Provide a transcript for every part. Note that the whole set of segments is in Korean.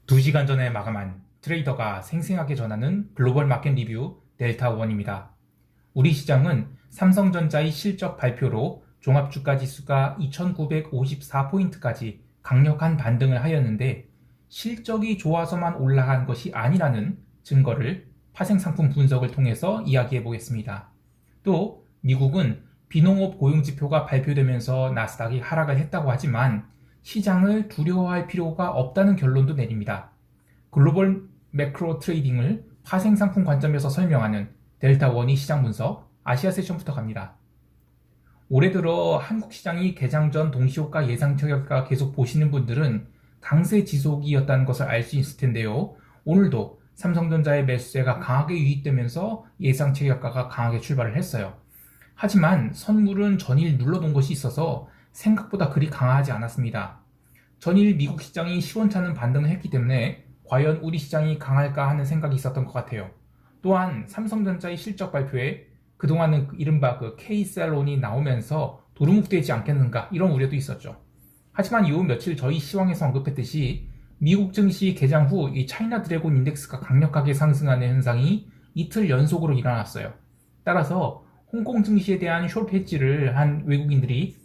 2시간 전에 마감한 트레이더가 생생하게 전하는 글로벌 마켓 리뷰 델타원입니다. 우리 시장은 삼성전자의 실적 발표로 종합주가 지수가 2954포인트까지 강력한 반등을 하였는데 실적이 좋아서만 올라간 것이 아니라는 증거를 파생상품 분석을 통해서 이야기해 보겠습니다. 또 미국은 비농업 고용지표가 발표되면서 나스닥이 하락을 했다고 하지만 시장을 두려워할 필요가 없다는 결론도 내립니다. 글로벌 매크로 트레이딩을 파생상품 관점에서 설명하는 델타원이 시장 분석 아시아 세션부터 갑니다. 올해 들어 한국 시장이 개장 전 동시효과 예상 체결가 계속 보시는 분들은 강세 지속이었다는 것을 알 수 있을 텐데요. 오늘도 삼성전자의 매수세가 강하게 유입되면서 예상 체결가가 강하게 출발을 했어요. 하지만 선물은 전일 눌러놓은 것이 있어서 생각보다 그리 강하지 않았습니다. 전일 미국 시장이 시원찮은 반등을 했기 때문에 과연 우리 시장이 강할까 하는 생각이 있었던 것 같아요. 또한 삼성전자의 실적 발표에 그동안은 이른바 K셀론이 나오면서 도루묵되지 않겠는가 이런 우려도 있었죠. 하지만 이후 며칠 저희 시황에서 언급했듯이 미국 증시 개장 후 이 차이나 드래곤 인덱스가 강력하게 상승하는 현상이 이틀 연속으로 일어났어요. 따라서 홍콩 증시에 대한 숏 헤지를 한 외국인들이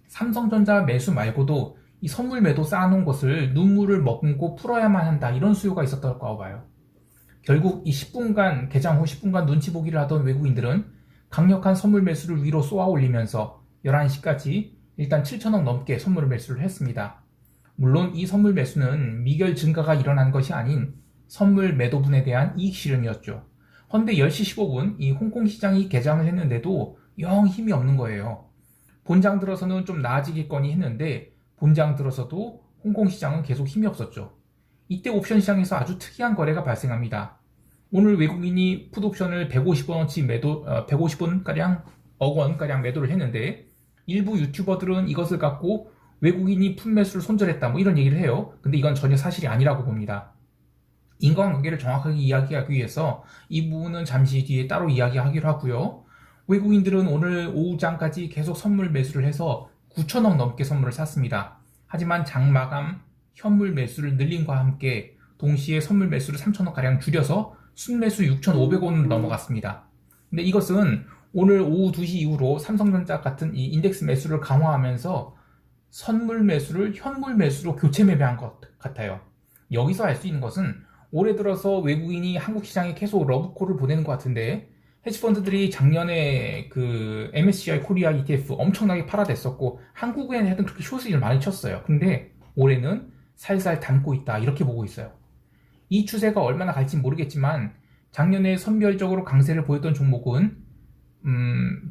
삼성전자 매수 말고도 이 선물 매도 쌓아놓은 것을 눈물을 머금고 풀어야만 한다 이런 수요가 있었던 거라고 봐요. 결국 이 10분간 개장 후 10분간 눈치 보기를 하던 외국인들은 강력한 선물 매수를 위로 쏘아 올리면서 11시까지 일단 7천억 넘게 선물 매수를 했습니다. 물론 이 선물 매수는 미결 증가가 일어난 것이 아닌 선물 매도분에 대한 이익 실현이었죠. 헌데 10시 15분 이 홍콩 시장이 개장을 했는데도 영 힘이 없는 거예요. 본장 들어서는 좀 나아지겠거니 했는데 본장 들어서도 홍콩 시장은 계속 힘이 없었죠. 이때 옵션 시장에서 아주 특이한 거래가 발생합니다. 오늘 외국인이 풋옵션을 150원어치 매도, 150원가량, 억원가량 매도를 했는데 일부 유튜버들은 이것을 갖고 외국인이 풋매수를 손절했다 뭐 이런 얘기를 해요. 근데 이건 전혀 사실이 아니라고 봅니다. 인과관계를 정확하게 이야기하기 위해서 이 부분은 잠시 뒤에 따로 이야기하기로 하고요. 외국인들은 오늘 오후장까지 계속 선물 매수를 해서 9천억 넘게 선물을 샀습니다. 하지만 장마감 현물 매수를 늘림과 함께 동시에 선물 매수를 3천억가량 줄여서 순매수 6,500원으로 넘어갔습니다. 근데 이것은 오늘 오후 2시 이후로 삼성전자 같은 이 인덱스 매수를 강화하면서 선물 매수를 현물 매수로 교체 매매한 것 같아요. 여기서 알 수 있는 것은 올해 들어서 외국인이 한국 시장에 계속 러브콜을 보내는 것 같은데 헤지펀드들이 작년에 그 MSCI 코리아 ETF 엄청나게 팔아댔었고 한국에는 하여튼 그렇게 숏을 많이 쳤어요. 근데 올해는 살살 담고 있다 이렇게 보고 있어요. 이 추세가 얼마나 갈지 모르겠지만 작년에 선별적으로 강세를 보였던 종목은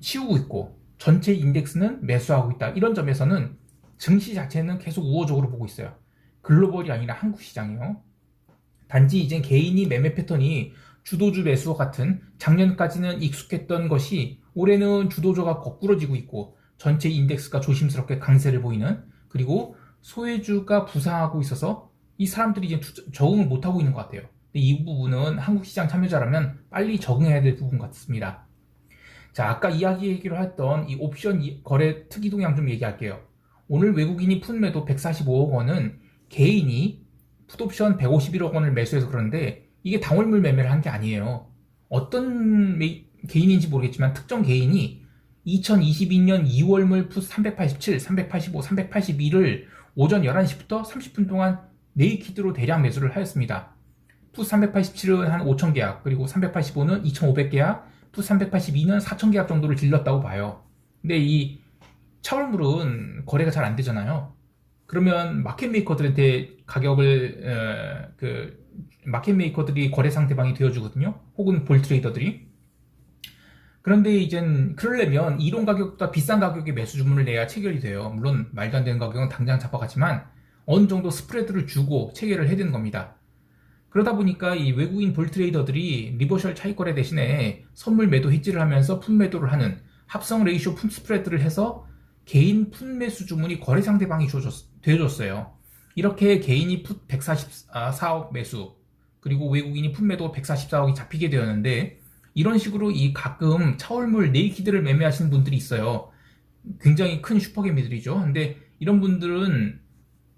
치우고 있고 전체 인덱스는 매수하고 있다. 이런 점에서는 증시 자체는 계속 우호적으로 보고 있어요. 글로벌이 아니라 한국 시장이요. 단지 이제 개인이 매매 패턴이 주도주 매수와 같은 작년까지는 익숙했던 것이 올해는 주도주가 거꾸러지고 있고 전체 인덱스가 조심스럽게 강세를 보이는, 그리고 소외주가 부상하고 있어서 이 사람들이 이제 적응을 못하고 있는 것 같아요. 근데 이 부분은 한국 시장 참여자라면 빨리 적응해야 될 부분 같습니다. 자, 아까 이야기하기로 했던 이 옵션 거래 특이 동향 좀 얘기할게요. 오늘 외국인이 풋 매도 145억 원은 개인이 풋옵션 151억 원을 매수해서 그러는데 이게 당월물 매매를 한 게 아니에요. 어떤 개인인지 모르겠지만 특정 개인이 2022년 2월물 풋 387, 385, 381을 오전 11시부터 30분 동안 네이키드로 대량 매수를 하였습니다. 풋 387은 한 5,000계약, 그리고 385는 2,500계약, 풋 382는 4,000계약 정도를 질렀다고 봐요. 근데 이 차월물은 거래가 잘 안 되잖아요. 그러면 마켓메이커들한테 가격을 마켓메이커들이 거래 상대방이 되어주거든요. 혹은 볼트레이더들이. 그런데 이젠 그러려면 이론 가격보다 비싼 가격에 매수 주문을 내야 체결이 돼요. 물론 말도 안 되는 가격은 당장 잡아가지만 어느 정도 스프레드를 주고 체결을 해야 되는 겁니다. 그러다 보니까 이 외국인 볼트레이더들이 리버셜 차익거래 대신에 선물 매도 헤지를 하면서 풋 매도를 하는 합성 레이쇼 풋 스프레드를 해서 개인 풋 매수 주문이 거래 상대방이 되어줬어요. 이렇게 개인이 풋 144억 매수, 그리고 외국인이 풋 매도 144억이 잡히게 되었는데, 이런 식으로 이 가끔 차월물 네이키드를 매매하시는 분들이 있어요. 굉장히 큰 슈퍼개미들이죠. 근데 이런 분들은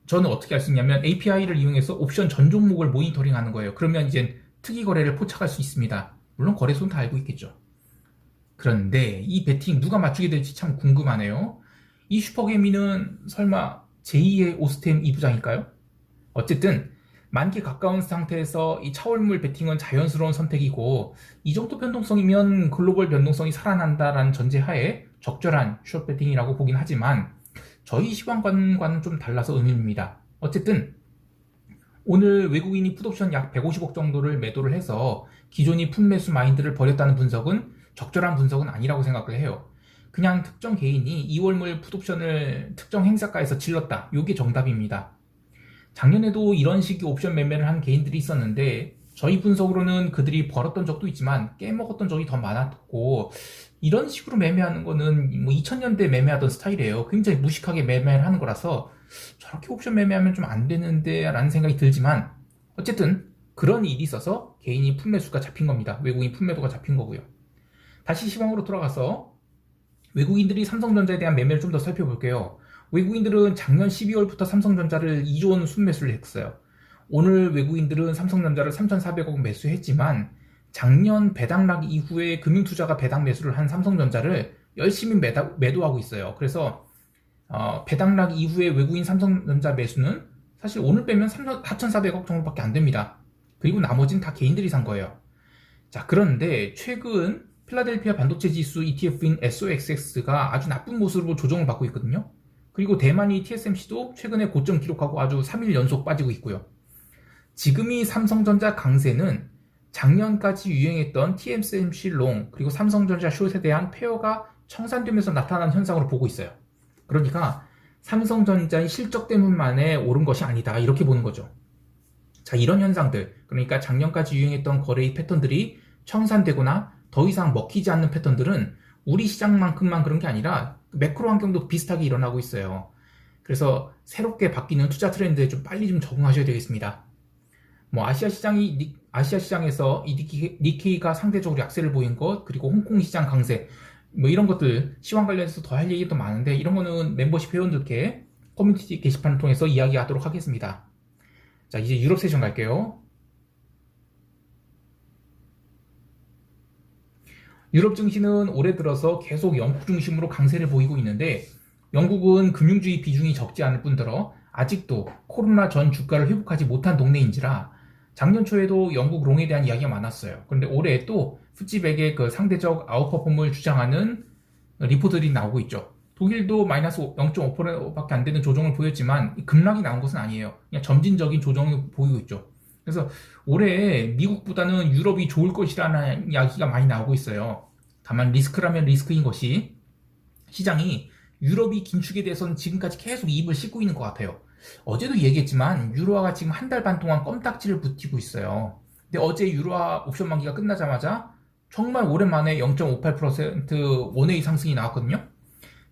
저는 어떻게 할 수 있냐면 API를 이용해서 옵션 전 종목을 모니터링 하는 거예요. 그러면 이제 특이 거래를 포착할 수 있습니다. 물론 거래소는 다 알고 있겠죠. 그런데 이 베팅 누가 맞추게 될지 참 궁금하네요. 이 슈퍼개미는 설마 제2의 오스템 2부장일까요? 어쨌든 만기 가까운 상태에서 이 차월물 베팅은 자연스러운 선택이고 이 정도 변동성이면 글로벌 변동성이 살아난다라는 전제하에 적절한 숏 베팅이라고 보긴 하지만 저희 시황관과는 좀 달라서 의문입니다. 어쨌든 오늘 외국인이 풋옵션 약 150억 정도를 매도를 해서 기존이 풋매수 마인드를 버렸다는 분석은 적절한 분석은 아니라고 생각을 해요. 그냥 특정 개인이 2월물 풋옵션을 특정 행사가에서 질렀다. 이게 정답입니다. 작년에도 이런 식의 옵션 매매를 한 개인들이 있었는데 저희 분석으로는 그들이 벌었던 적도 있지만 깨먹었던 적이 더 많았고 이런 식으로 매매하는 거는 뭐 2000년대 매매하던 스타일이에요. 굉장히 무식하게 매매를 하는 거라서 저렇게 옵션 매매하면 좀 안 되는데 라는 생각이 들지만 어쨌든 그런 일이 있어서 개인이 풋매수가 잡힌 겁니다. 외국인 풋매도가 잡힌 거고요. 다시 시황으로 돌아가서 외국인들이 삼성전자에 대한 매매를 좀 더 살펴볼게요. 외국인들은 작년 12월부터 삼성전자를 2조 원 순매수를 했어요. 오늘 외국인들은 삼성전자를 3,400억 매수했지만 작년 배당락 이후에 금융투자가 배당 매수를 한 삼성전자를 열심히 매도하고 있어요. 그래서 배당락 이후에 외국인 삼성전자 매수는 사실 오늘 빼면 4,400억 정도밖에 안 됩니다. 그리고 나머지는 다 개인들이 산 거예요. 자, 그런데 최근 필라델피아 반도체 지수 ETF인 SOXX가 아주 나쁜 모습으로 조정을 받고 있거든요. 그리고 대만이 TSMC도 최근에 고점 기록하고 아주 3일 연속 빠지고 있고요. 지금이 삼성전자 강세는 작년까지 유행했던 TSMC 롱 그리고 삼성전자 숏에 대한 페어가 청산되면서 나타난 현상으로 보고 있어요. 그러니까 삼성전자의 실적 때문만에 오른 것이 아니다 이렇게 보는 거죠. 자, 이런 현상들, 그러니까 작년까지 유행했던 거래의 패턴들이 청산되거나 더 이상 먹히지 않는 패턴들은 우리 시장만큼만 그런 게 아니라 매크로 환경도 비슷하게 일어나고 있어요. 그래서 새롭게 바뀌는 투자 트렌드에 좀 빨리 좀 적응하셔야 되겠습니다. 뭐 아시아 시장에서 이 니케이가 상대적으로 약세를 보인 것, 그리고 홍콩 시장 강세, 뭐 이런 것들 시황 관련해서 더 할 얘기도 많은데 이런 거는 멤버십 회원들께 커뮤니티 게시판을 통해서 이야기하도록 하겠습니다. 자, 이제 유럽 세션 갈게요. 유럽 증시는 올해 들어서 계속 영국 중심으로 강세를 보이고 있는데 영국은 금융주의 비중이 적지 않을 뿐더러 아직도 코로나 전 주가를 회복하지 못한 동네인지라 작년 초에도 영국 롱에 대한 이야기가 많았어요. 그런데 올해 또 푸찌백의 그 상대적 아웃퍼폼을 주장하는 리포트들이 나오고 있죠. 독일도 마이너스 0.5%밖에 안 되는 조정을 보였지만 급락이 나온 것은 아니에요. 그냥 점진적인 조정을 보이고 있죠. 그래서 올해 미국보다는 유럽이 좋을 것이라는 이야기가 많이 나오고 있어요. 다만 리스크라면 리스크인 것이 시장이 유럽이 긴축에 대해서는 지금까지 계속 입을 씻고 있는 것 같아요. 어제도 얘기했지만 유로화가 지금 한 달 반 동안 껌딱지를 붙이고 있어요. 근데 어제 유로화 옵션 만기가 끝나자마자 정말 오랜만에 0.58% 원웨이 상승이 나왔거든요.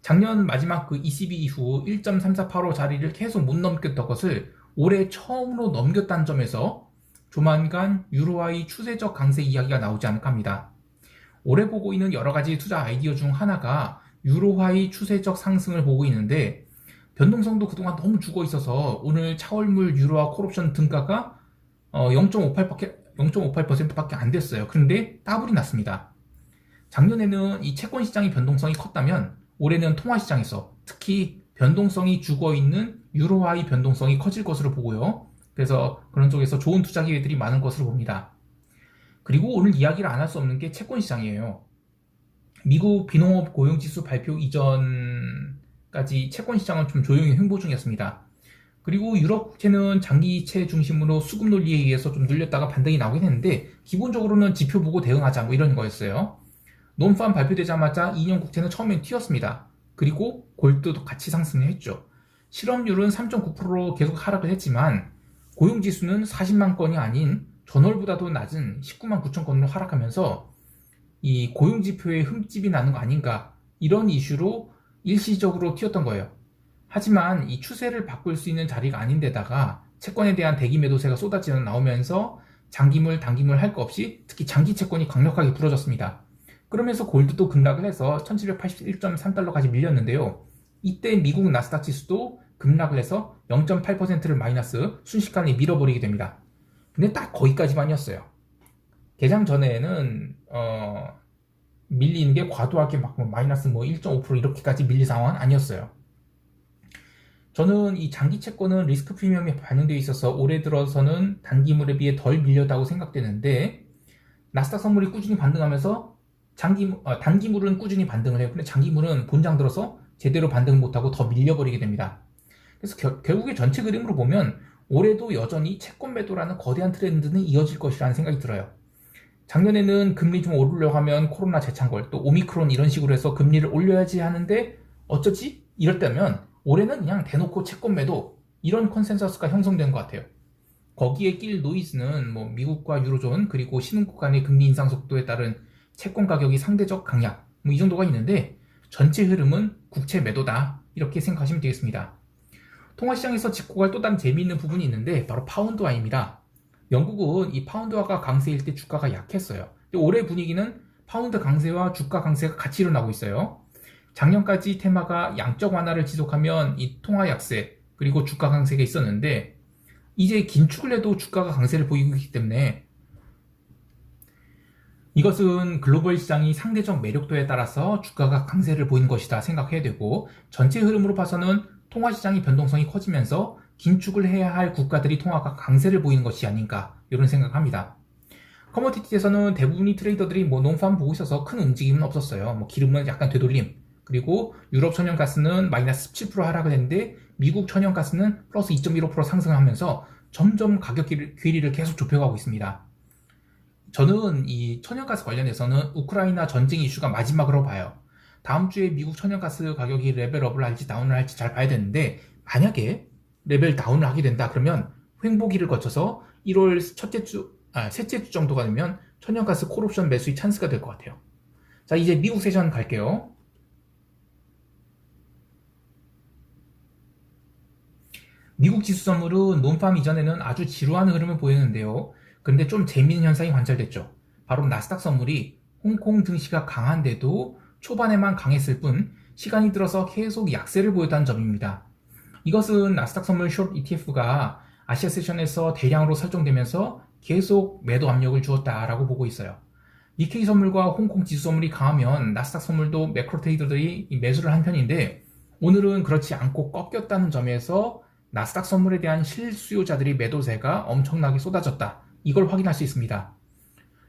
작년 마지막 그 ECB 이후 1.3485 자리를 계속 못 넘겼던 것을 올해 처음으로 넘겼다는 점에서 조만간 유로화의 추세적 강세 이야기가 나오지 않을까 합니다. 올해 보고 있는 여러 가지 투자 아이디어 중 하나가 유로화의 추세적 상승을 보고 있는데 변동성도 그동안 너무 죽어 있어서 오늘 차월물 유로화 콜옵션 등가가 0.58%밖에 안 됐어요. 그런데 따블이 났습니다. 작년에는 이 채권 시장의 변동성이 컸다면 올해는 통화 시장에서 특히 변동성이 죽어 있는 유로화의 변동성이 커질 것으로 보고요. 그래서 그런 쪽에서 좋은 투자 기회들이 많은 것으로 봅니다. 그리고 오늘 이야기를 안 할 수 없는 게 채권 시장이에요. 미국 비농업 고용지수 발표 이전까지 채권 시장은 좀 조용히 횡보 중이었습니다. 그리고 유럽 국채는 장기채 중심으로 수급 논리에 의해서 좀 눌렸다가 반등이 나오긴 했는데 기본적으로는 지표 보고 대응하자 뭐 이런 거였어요. 논팜 발표되자마자 2년 국채는 처음엔 튀었습니다. 그리고 골드도 같이 상승을 했죠. 실업률은 3.9%로 계속 하락을 했지만 고용지수는 40만 건이 아닌 전월보다도 낮은 19만 9천 건으로 하락하면서 이 고용지표에 흠집이 나는 거 아닌가 이런 이슈로 일시적으로 튀었던 거예요. 하지만 이 추세를 바꿀 수 있는 자리가 아닌데다가 채권에 대한 대기 매도세가 쏟아져 나오면서 장기물, 단기물 할 거 없이 특히 장기 채권이 강력하게 부러졌습니다. 그러면서 골드도 급락을 해서 1781.3달러까지 밀렸는데요. 이때 미국 나스닥 지수도 급락을 해서 0.8%를 마이너스 순식간에 밀어버리게 됩니다. 근데 딱 거기까지만이었어요. 개장 전에는 밀리는 게 과도하게 막 마이너스 1.5% 이렇게까지 밀릴 상황은 아니었어요. 저는 이 장기 채권은 리스크 프리미엄이 반영되어 있어서 올해 들어서는 단기물에 비해 덜 밀렸다고 생각되는데, 나스닥 선물이 꾸준히 반등하면서 단기물은 꾸준히 반등을 해요. 근데 장기물은 본장 들어서 제대로 반등 못하고 더 밀려버리게 됩니다. 그래서 결국에 전체 그림으로 보면 올해도 여전히 채권 매도라는 거대한 트렌드는 이어질 것이라는 생각이 들어요. 작년에는 금리 좀 오르려고 하면 코로나 재창궐, 또 오미크론 이런 식으로 해서 금리를 올려야지 하는데 어쩌지? 이럴 때면 올해는 그냥 대놓고 채권 매도, 이런 컨센서스가 형성된 것 같아요. 거기에 낄 노이즈는 미국과 유로존 그리고 신흥국 간의 금리 인상 속도에 따른 채권 가격이 상대적 강약, 이 정도가 있는데 전체 흐름은 국채 매도다, 이렇게 생각하시면 되겠습니다. 통화시장에서 짚고 갈 또 다른 재미있는 부분이 있는데 바로 파운드화입니다. 영국은 이 파운드화가 강세일 때 주가가 약했어요. 올해 분위기는 파운드 강세와 주가 강세가 같이 일어나고 있어요. 작년까지 테마가 양적 완화를 지속하면 이 통화 약세 그리고 주가 강세가 있었는데, 이제 긴축을 해도 주가가 강세를 보이고 있기 때문에 이것은 글로벌 시장이 상대적 매력도에 따라서 주가가 강세를 보이는 것이다 생각해야 되고, 전체 흐름으로 봐서는 통화시장의 변동성이 커지면서 긴축을 해야 할 국가들이 통화가 강세를 보이는 것이 아닌가, 이런 생각합니다. 커머디티에서는 대부분의 트레이더들이 논판 보고 있어서 큰 움직임은 없었어요. 기름은 약간 되돌림, 그리고 유럽 천연가스는 마이너스 17% 하락을 했는데 미국 천연가스는 플러스 2.15% 상승하면서 점점 가격 괴리를 계속 좁혀가고 있습니다. 저는 이 천연가스 관련해서는 우크라이나 전쟁 이슈가 마지막으로 봐요. 다음 주에 미국 천연가스 가격이 레벨업을 할지 다운을 할지 잘 봐야 되는데, 만약에 레벨 다운을 하게 된다 그러면 횡보기를 거쳐서 1월 셋째 주 정도가 되면 천연가스 콜옵션 매수의 찬스가 될 것 같아요. 자, 이제 미국 세션 갈게요. 미국 지수 선물은 논팜 이전에는 아주 지루한 흐름을 보였는데요. 그런데 좀 재미있는 현상이 관찰됐죠. 바로 나스닥 선물이 홍콩 증시가 강한데도 초반에만 강했을 뿐 시간이 들어서 계속 약세를 보였다는 점입니다. 이것은 나스닥 선물 숏 ETF가 아시아 세션에서 대량으로 설정되면서 계속 매도 압력을 주었다라고 보고 있어요. 니케이 선물과 홍콩 지수 선물이 강하면 나스닥 선물도 매크로 트레이더들이 매수를 한 편인데, 오늘은 그렇지 않고 꺾였다는 점에서 나스닥 선물에 대한 실수요자들이 매도세가 엄청나게 쏟아졌다, 이걸 확인할 수 있습니다.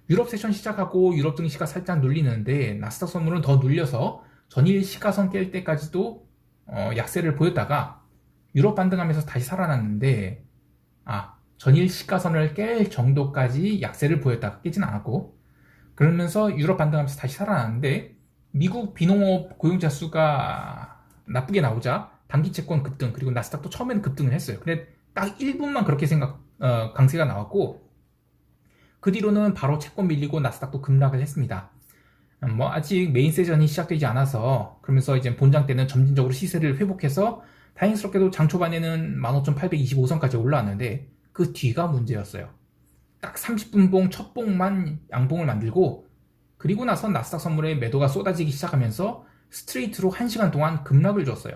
유럽 세션 시작하고 유럽 증시가 살짝 눌리는데 나스닥 선물은 더 눌려서 전일 시가선 깰 때까지도 약세를 보였다가 유럽 반등하면서 다시 살아났는데, 전일 시가선을 깰 정도까지 약세를 보였다가 깨진 않았고, 그러면서 유럽 반등하면서 다시 살아났는데 미국 비농업 고용자 수가 나쁘게 나오자 단기채권 급등, 그리고 나스닥도 처음에는 급등을 했어요. 근데 딱 1분만 그렇게 강세가 나왔고, 그 뒤로는 바로 채권 밀리고 나스닥도 급락을 했습니다. 아직 메인 세전이 시작되지 않아서, 그러면서 이제 본장 때는 점진적으로 시세를 회복해서 다행스럽게도 장 초반에는 15,825선까지 올라왔는데 그 뒤가 문제였어요. 딱 30분봉 첫 봉만 양봉을 만들고, 그리고 나서 나스닥 선물에 매도가 쏟아지기 시작하면서 스트레이트로 1시간 동안 급락을 줬어요.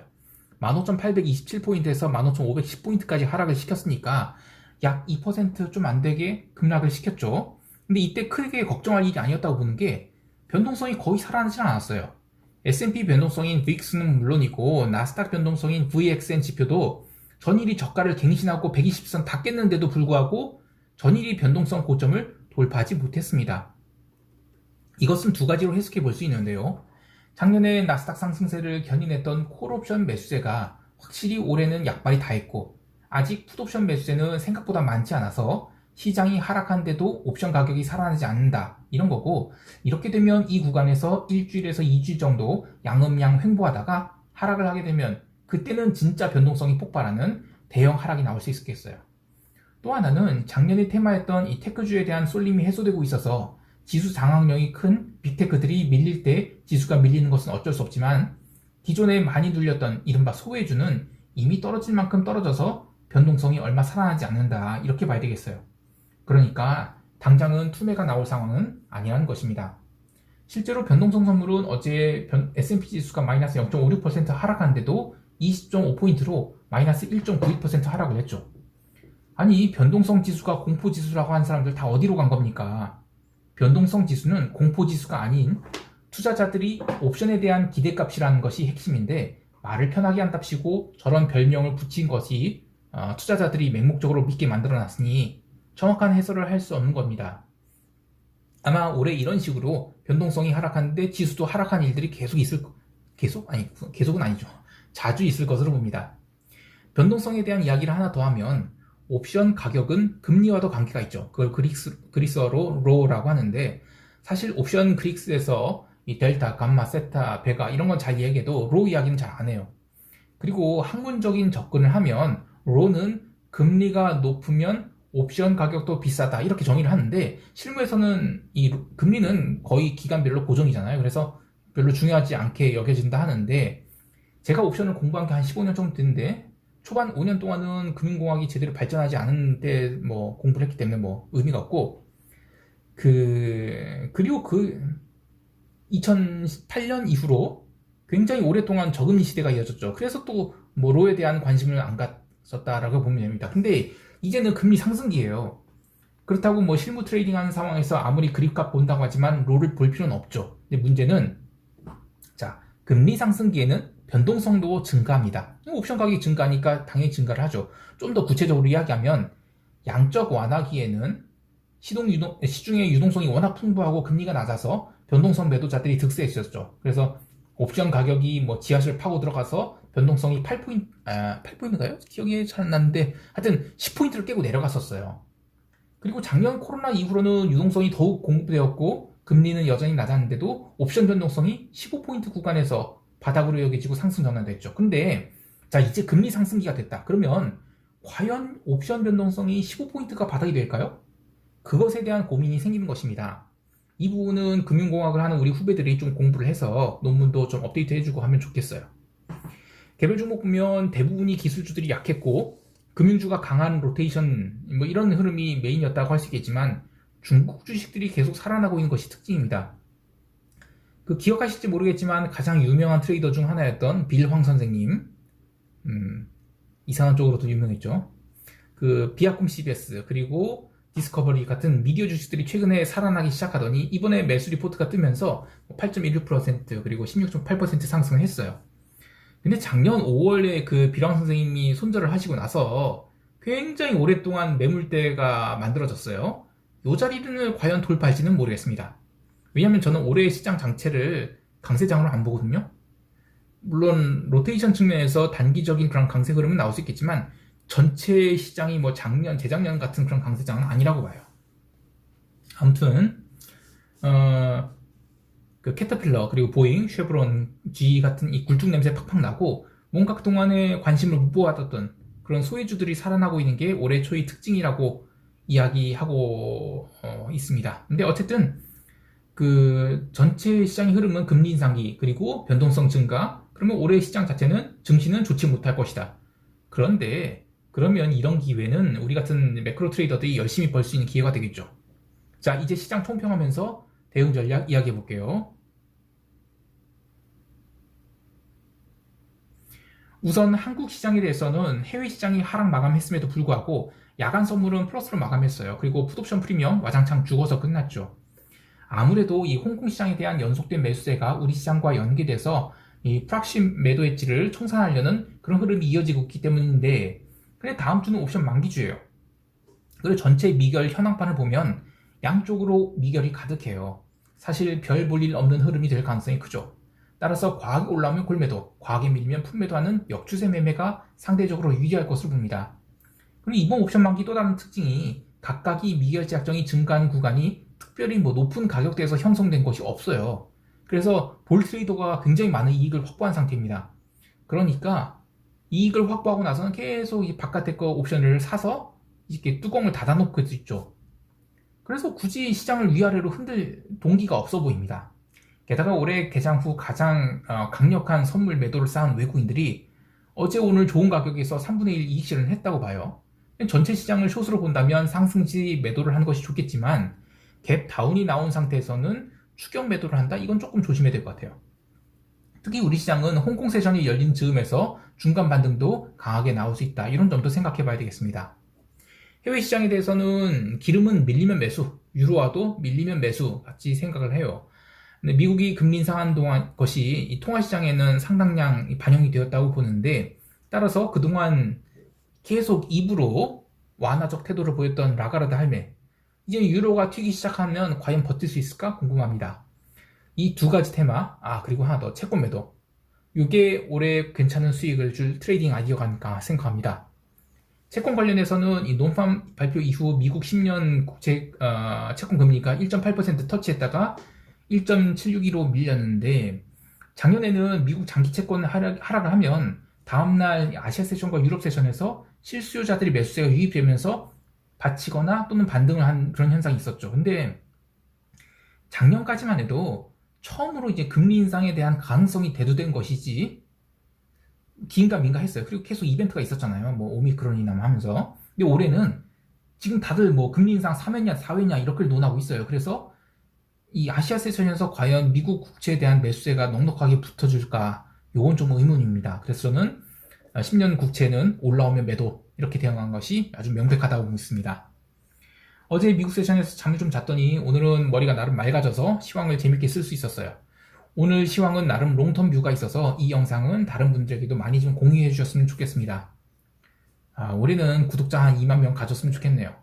15,827포인트에서 15,510포인트까지 하락을 시켰으니까 약 2% 좀 안되게 급락을 시켰죠. 근데 이때 크게 걱정할 일이 아니었다고 보는 게, 변동성이 거의 살아나지 않았어요. S&P 변동성인 VIX는 물론이고 나스닥 변동성인 VXN 지표도 전일이 저가를 갱신하고 120선 다 깼는데도 불구하고 전일이 변동성 고점을 돌파하지 못했습니다. 이것은 두 가지로 해석해 볼 수 있는데요. 작년에 나스닥 상승세를 견인했던 콜옵션 매수세가 확실히 올해는 약발이 다 했고, 아직 풋옵션 매수세는 생각보다 많지 않아서 시장이 하락한데도 옵션 가격이 살아나지 않는다, 이런 거고, 이렇게 되면 이 구간에서 일주일에서 2주 정도 양음양 횡보하다가 하락을 하게 되면 그때는 진짜 변동성이 폭발하는 대형 하락이 나올 수 있겠어요. 또 하나는 작년에 테마였던 이 테크주에 대한 쏠림이 해소되고 있어서 지수 장악력이 큰 빅테크들이 밀릴 때 지수가 밀리는 것은 어쩔 수 없지만, 기존에 많이 눌렸던 이른바 소외주는 이미 떨어질 만큼 떨어져서 변동성이 얼마 살아나지 않는다, 이렇게 봐야 되겠어요. 그러니까 당장은 투매가 나올 상황은 아니라는 것입니다. 실제로 변동성 선물은 어제 S&P 지수가 마이너스 0.56% 하락한데도 20.5포인트로 마이너스 1.92% 하락을 했죠. 아니, 변동성 지수가 공포 지수라고 한 사람들 다 어디로 간 겁니까? 변동성 지수는 공포 지수가 아닌 투자자들이 옵션에 대한 기대값이라는 것이 핵심인데, 말을 편하게 한답시고 저런 별명을 붙인 것이 투자자들이 맹목적으로 믿게 만들어놨으니 정확한 해설을 할 수 없는 겁니다. 아마 올해 이런 식으로 변동성이 하락하는데 지수도 하락한 일들이 계속은 아니죠. 자주 있을 것으로 봅니다. 변동성에 대한 이야기를 하나 더 하면, 옵션 가격은 금리와도 관계가 있죠. 그걸 그리스어로 로라고 하는데, 사실 옵션 그릭스에서 이 델타, 감마, 세타, 베가 이런 건 잘 이야기해도 로 이야기는 잘 안 해요. 그리고 학문적인 접근을 하면 로는 금리가 높으면 옵션 가격도 비싸다 이렇게 정의를 하는데, 실무에서는 이 금리는 거의 기간별로 고정이잖아요. 그래서 별로 중요하지 않게 여겨진다 하는데, 제가 옵션을 공부한 게 한 15년 정도 됐는데 초반 5년 동안은 금융공학이 제대로 발전하지 않은 때 공부를 했기 때문에 의미가 없고, 그리고 2008년 이후로 굉장히 오랫동안 저금리 시대가 이어졌죠. 그래서 또 로에 대한 관심을 안 갖었다라고 보면 됩니다. 근데 이제는 금리 상승기예요. 그렇다고 실무 트레이딩 하는 상황에서 아무리 그립값 본다고 하지만 로를 볼 필요는 없죠. 근데 문제는, 자, 금리 상승기에는 변동성도 증가합니다. 옵션 가격이 증가하니까 당연히 증가를 하죠. 좀 더 구체적으로 이야기하면, 양적 완화기에는 시중의 유동성이 워낙 풍부하고 금리가 낮아서 변동성 매도자들이 득세했었죠. 그래서 옵션 가격이 지하실 파고 들어가서 변동성이 8포인트인가요? 기억이 잘 안 나는데 하여튼 10포인트를 깨고 내려갔었어요. 그리고 작년 코로나 이후로는 유동성이 더욱 공급되었고 금리는 여전히 낮았는데도 옵션 변동성이 15포인트 구간에서 바닥으로 여겨지고 상승 전환됐죠. 근데 자, 이제 금리 상승기가 됐다. 그러면 과연 옵션 변동성이 15포인트가 바닥이 될까요? 그것에 대한 고민이 생기는 것입니다. 이 부분은 금융공학을 하는 우리 후배들이 좀 공부를 해서 논문도 좀 업데이트 해주고 하면 좋겠어요. 개별 종목 보면 대부분이 기술주들이 약했고 금융주가 강한 로테이션 이런 흐름이 메인이었다고 할 수 있겠지만, 중국 주식들이 계속 살아나고 있는 것이 특징입니다. 기억하실지 모르겠지만 가장 유명한 트레이더 중 하나였던 빌 황 선생님, 이상한 쪽으로도 유명했죠. 비아콤 CBS 그리고 디스커버리 같은 미디어 주식들이 최근에 살아나기 시작하더니 이번에 매수 리포트가 뜨면서 8.16% 그리고 16.8% 상승을 했어요. 근데 작년 5월에 빌 황 선생님이 손절을 하시고 나서 굉장히 오랫동안 매물대가 만들어졌어요. 이 자리를 과연 돌파할지는 모르겠습니다. 왜냐하면 저는 올해의 시장 장체를 강세장으로 안 보거든요. 물론 로테이션 측면에서 단기적인 그런 강세 흐름은 나올 수 있겠지만 전체 시장이 작년, 재작년 같은 그런 강세장은 아니라고 봐요. 아무튼 캐터필러 그리고 보잉, 쉐브론, GE 같은 이 굴뚝 냄새 팍팍 나고 뭔가 그동안에 관심을 못 보았던 그런 소외주들이 살아나고 있는 게 올해 초의 특징이라고 이야기하고 있습니다. 근데 어쨌든 전체 시장의 흐름은 금리 인상기 그리고 변동성 증가, 그러면 올해 시장 자체는 증시는 좋지 못할 것이다. 그러면 이런 기회는 우리 같은 매크로 트레이더들이 열심히 벌 수 있는 기회가 되겠죠. 자, 이제 시장 총평하면서 대응 전략 이야기해 볼게요. 우선 한국 시장에 대해서는 해외 시장이 하락 마감했음에도 불구하고 야간 선물은 플러스로 마감했어요. 그리고 풋옵션 프리미엄 와장창 죽어서 끝났죠. 아무래도 이 홍콩 시장에 대한 연속된 매수세가 우리 시장과 연계돼서 이 프락심 매도 엣지를 청산하려는 그런 흐름이 이어지고 있기 때문인데, 근데 다음 주는 옵션 만기주예요. 그리고 전체 미결 현황판을 보면 양쪽으로 미결이 가득해요. 사실 별 볼 일 없는 흐름이 될 가능성이 크죠. 따라서 과하게 올라오면 골매도, 과하게 밀리면 풋매도하는 역추세 매매가 상대적으로 유리할 것으로 봅니다. 그리고 이번 옵션 만기 또 다른 특징이 각각이 미결제 약정이 증가하는 구간이 특별히 높은 가격대에서 형성된 것이 없어요. 그래서 볼 트레이더가 굉장히 많은 이익을 확보한 상태입니다. 그러니까 이익을 확보하고 나서는 계속 이 바깥에 거 옵션을 사서 이렇게 뚜껑을 닫아놓고 있죠. 그래서 굳이 시장을 위아래로 흔들 동기가 없어 보입니다. 게다가 올해 개장 후 가장 강력한 선물 매도를 쌓은 외국인들이 어제 오늘 좋은 가격에서 3분의 1 이익 실현을 했다고 봐요. 전체 시장을 숏으로 본다면 상승시 매도를 하는 것이 좋겠지만 갭 다운이 나온 상태에서는 추격 매도를 한다? 이건 조금 조심해야 될 것 같아요. 특히 우리 시장은 홍콩 세션이 열린 즈음에서 중간 반등도 강하게 나올 수 있다. 이런 점도 생각해 봐야 되겠습니다. 해외 시장에 대해서는 기름은 밀리면 매수, 유로화도 밀리면 매수 같이 생각을 해요. 근데 미국이 금리 인상한 동안 것이 이 통화 시장에는 상당량 반영이 되었다고 보는데, 따라서 그동안 계속 입으로 완화적 태도를 보였던 라가르드 할매, 이제 유로가 튀기 시작하면 과연 버틸 수 있을까 궁금합니다. 이 두 가지 테마, 그리고 하나 더, 채권 매도. 이게 올해 괜찮은 수익을 줄 트레이딩 아이디어가 아닐까 생각합니다. 채권 관련해서는 이 논팜 발표 이후 미국 10년 국채 채권 금리가 1.8% 터치했다가 1.762로 밀렸는데, 작년에는 미국 장기 채권 하락을 하면 다음날 아시아 세션과 유럽 세션에서 실수요자들이 매수세가 유입되면서 받치거나 또는 반등을 한 그런 현상이 있었죠. 근데 작년까지만 해도 처음으로 이제 금리 인상에 대한 가능성이 대두된 것이지 기인가 했어요. 그리고 계속 이벤트가 있었잖아요. 뭐 오미크론이나 하면서. 근데 올해는 지금 다들 뭐 금리 인상 3회냐 4회냐 이렇게 논하고 있어요. 그래서 이 아시아 세션에서 과연 미국 국채에 대한 매수세가 넉넉하게 붙어줄까? 요건 좀 의문입니다. 그래서 저는 10년 국채는 올라오면 매도, 이렇게 대응한 것이 아주 명백하다고 보고 있습니다. 어제 미국 세션에서 잠을 좀 잤더니 오늘은 머리가 나름 맑아져서 시황을 재밌게 쓸 수 있었어요. 오늘 시황은 나름 롱텀 뷰가 있어서 이 영상은 다른 분들에게도 많이 좀 공유해 주셨으면 좋겠습니다. 올해는 구독자 한 2만 명 가졌으면 좋겠네요.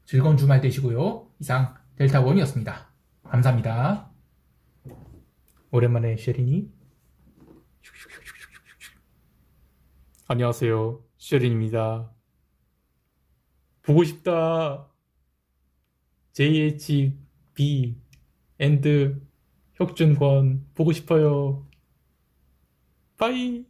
즐거운 주말 되시고요. 이상 델타원이었습니다. 감사합니다. 오랜만에 쉐린이. 안녕하세요. 쉐린입니다. 보고 싶다. JHB 앤드 혁준권 보고 싶어요. 빠이.